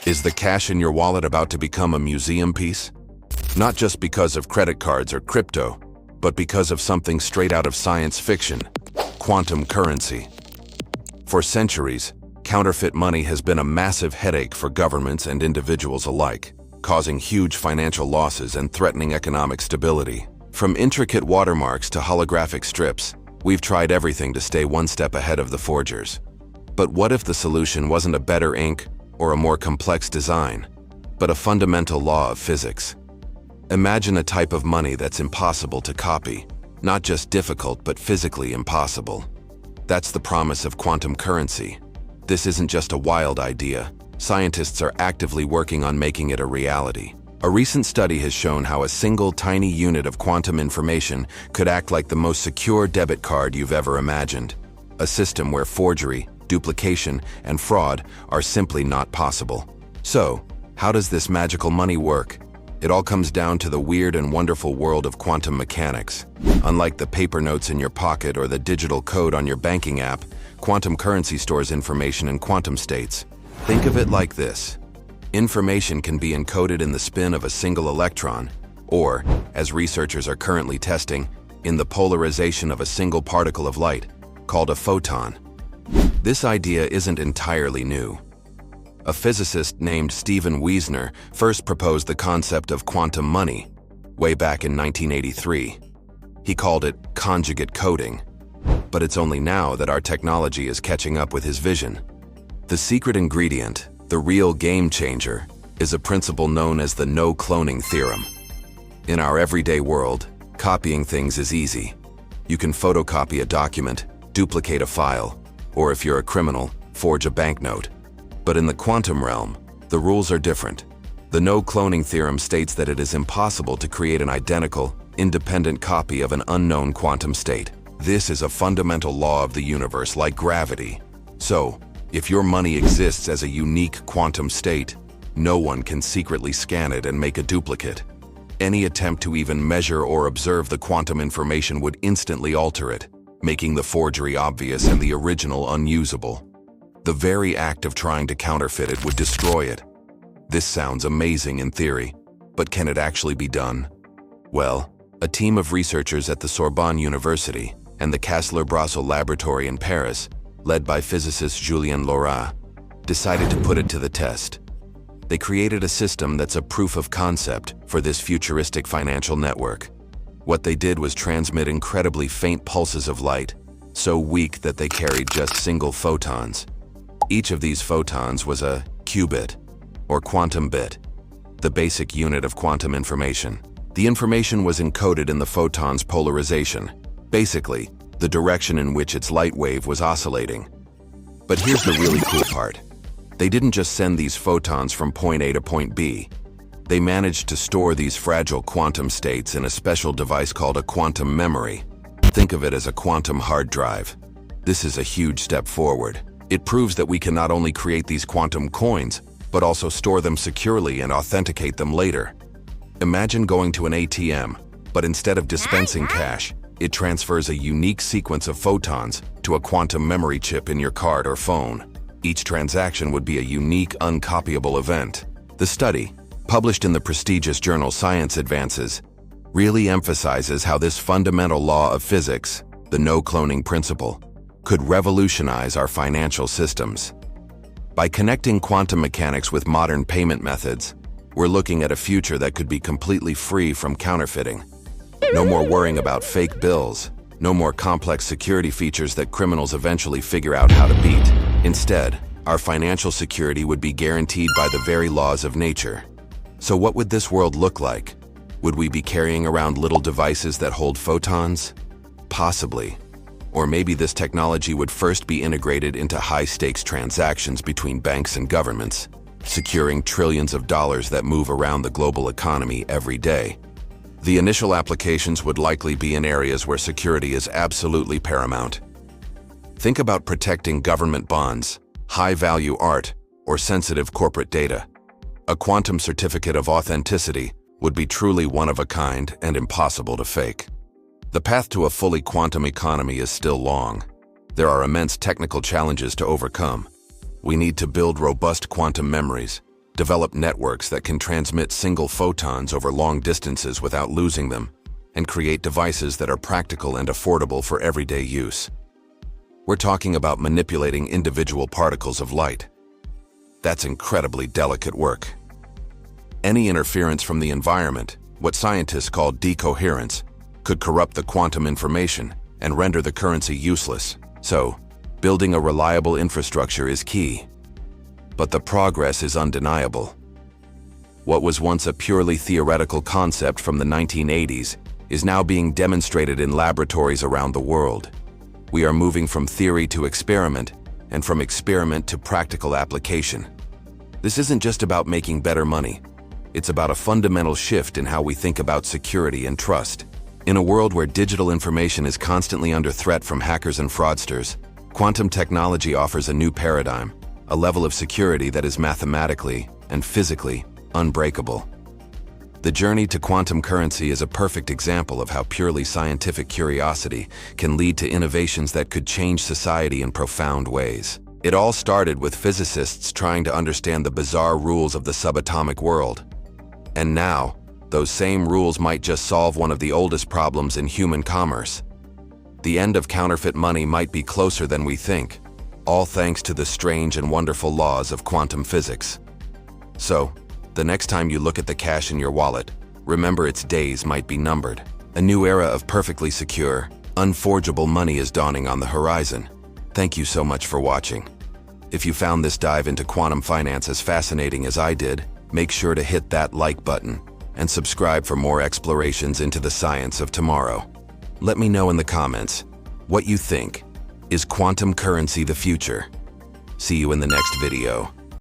Is the cash in your wallet about to become a museum piece? Not just because of credit cards or crypto, but because of something straight out of science fiction: quantum currency. For centuries, counterfeit money has been a massive headache for governments and individuals alike, causing huge financial losses and threatening economic stability. From intricate watermarks to holographic strips, we've tried everything to stay one step ahead of the forgers. But what if the solution wasn't a better ink or a more complex design, but a fundamental law of physics? Imagine a type of money that's impossible to copy, not just difficult but physically impossible. That's the promise of quantum currency. This isn't just a wild idea. Scientists are actively working on making it a reality. A recent study has shown how a single tiny unit of quantum information could act like the most secure debit card you've ever imagined. A system where forgery, duplication, and fraud are simply not possible. So, how does this magical money work? It all comes down to the weird and wonderful world of quantum mechanics. Unlike the paper notes in your pocket or the digital code on your banking app, quantum currency stores information in quantum states. Think of it like this. Information can be encoded in the spin of a single electron, or, as researchers are currently testing, in the polarization of a single particle of light, called a photon. This idea isn't entirely new. A physicist named Stephen Wiesner first proposed the concept of quantum money way back in 1983. He called it conjugate coding. But it's only now that our technology is catching up with his vision. The secret ingredient, the real game changer, is a principle known as the no-cloning theorem. In our everyday world, copying things is easy. You can photocopy a document, duplicate a file, or if you're a criminal, forge a banknote. But in the quantum realm, the rules are different. The no-cloning theorem states that it is impossible to create an identical, independent copy of an unknown quantum state. This is a fundamental law of the universe, like gravity. So, if your money exists as a unique quantum state, no one can secretly scan it and make a duplicate. Any attempt to even measure or observe the quantum information would instantly alter it, making the forgery obvious and the original unusable. The very act of trying to counterfeit it would destroy it. This sounds amazing in theory, but can it actually be done? Well, a team of researchers at the Sorbonne University and the Cassler-Brassel Laboratory in Paris, led by physicist Julien Laurat, decided to put it to the test. They created a system that's a proof of concept for this futuristic financial network. What they did was transmit incredibly faint pulses of light, so weak that they carried just single photons. Each of these photons was a qubit, or quantum bit, the basic unit of quantum information. The information was encoded in the photon's polarization, basically, the direction in which its light wave was oscillating. But here's the really cool part. They didn't just send these photons from point A to point B. They managed to store these fragile quantum states in a special device called a quantum memory. Think of it as a quantum hard drive. This is a huge step forward. It proves that we can not only create these quantum coins, but also store them securely and authenticate them later. Imagine going to an ATM, but instead of dispensing cash, it transfers a unique sequence of photons to a quantum memory chip in your card or phone. Each transaction would be a unique, uncopyable event. The study, published in the prestigious journal Science Advances, really emphasizes how this fundamental law of physics, the no-cloning principle, could revolutionize our financial systems. By connecting quantum mechanics with modern payment methods, we're looking at a future that could be completely free from counterfeiting. No more worrying about fake bills, no more complex security features that criminals eventually figure out how to beat. Instead, our financial security would be guaranteed by the very laws of nature. So what would this world look like? Would we be carrying around little devices that hold photons? Possibly. Or maybe this technology would first be integrated into high-stakes transactions between banks and governments, securing trillions of dollars that move around the global economy every day. The initial applications would likely be in areas where security is absolutely paramount. Think about protecting government bonds, high-value art, or sensitive corporate data. A quantum certificate of authenticity would be truly one of a kind and impossible to fake. The path to a fully quantum economy is still long. There are immense technical challenges to overcome. We need to build robust quantum memories, develop networks that can transmit single photons over long distances without losing them, and create devices that are practical and affordable for everyday use. We're talking about manipulating individual particles of light. That's incredibly delicate work. Any interference from the environment, what scientists call decoherence, could corrupt the quantum information and render the currency useless. So, building a reliable infrastructure is key. But the progress is undeniable. What was once a purely theoretical concept from the 1980s is now being demonstrated in laboratories around the world. We are moving from theory to experiment, and from experiment to practical application. This isn't just about making better money. It's about a fundamental shift in how we think about security and trust. In a world where digital information is constantly under threat from hackers and fraudsters, quantum technology offers a new paradigm, a level of security that is mathematically and physically unbreakable. The journey to quantum currency is a perfect example of how purely scientific curiosity can lead to innovations that could change society in profound ways. It all started with physicists trying to understand the bizarre rules of the subatomic world. And now, those same rules might just solve one of the oldest problems in human commerce. The end of counterfeit money might be closer than we think, all thanks to the strange and wonderful laws of quantum physics. So, the next time you look at the cash in your wallet, remember its days might be numbered. A new era of perfectly secure, unforgeable money is dawning on the horizon. Thank you so much for watching. If you found this dive into quantum finance as fascinating as I did, make sure to hit that like button and subscribe for more explorations into the science of tomorrow. Let me know in the comments what you think. Is quantum currency the future? See you in the next video.